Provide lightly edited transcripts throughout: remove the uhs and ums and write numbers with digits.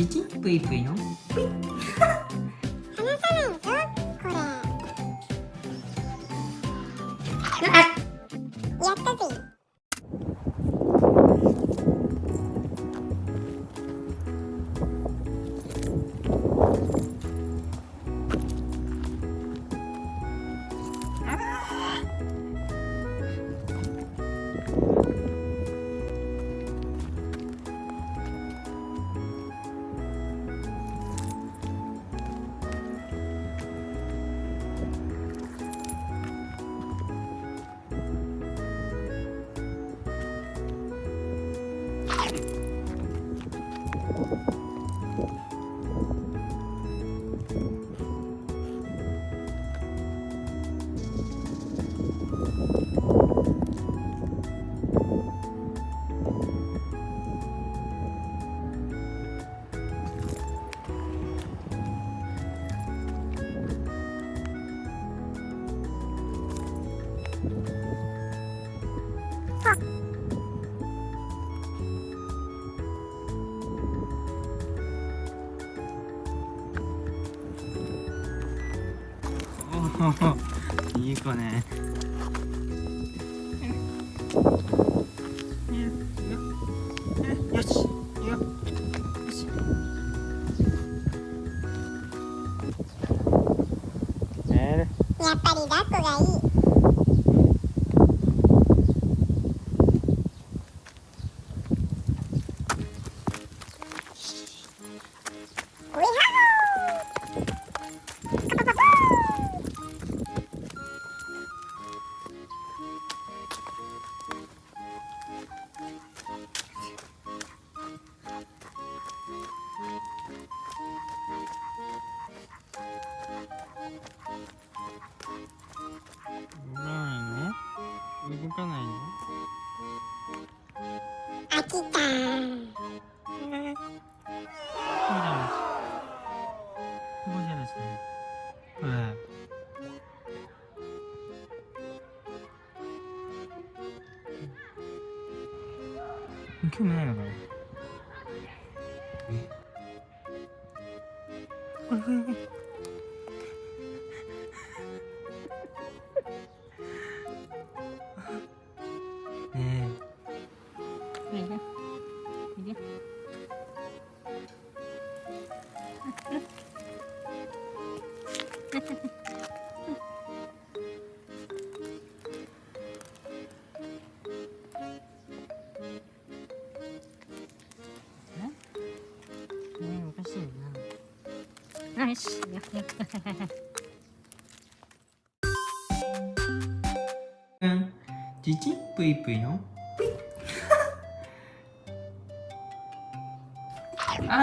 チチプイプイのプイ離さないぞこれ。やったぜ。おお、いい子ね。よし、いいよ。よし。やっぱり抱っこがいい。ウィハ動かないの？飽きた。興味ないのかな？ねえ。いいね。いいね。おかしいな。よし。チチプイプイのプイあ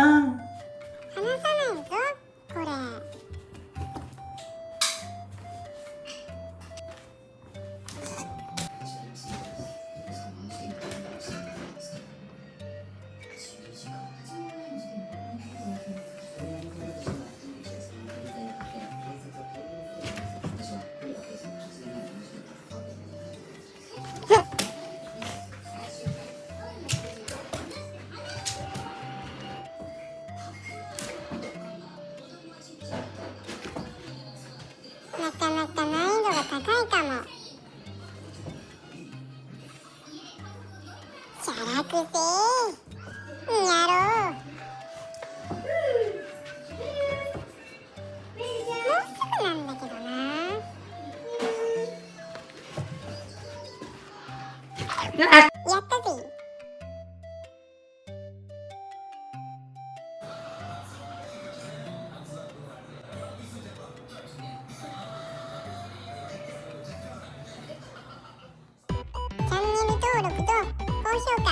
離さないぞこれ。なかなか難易度が高いかも。しゃらくせーやろう。もうすぐなんだけどな。やったぜ。チャンネル登録と高評価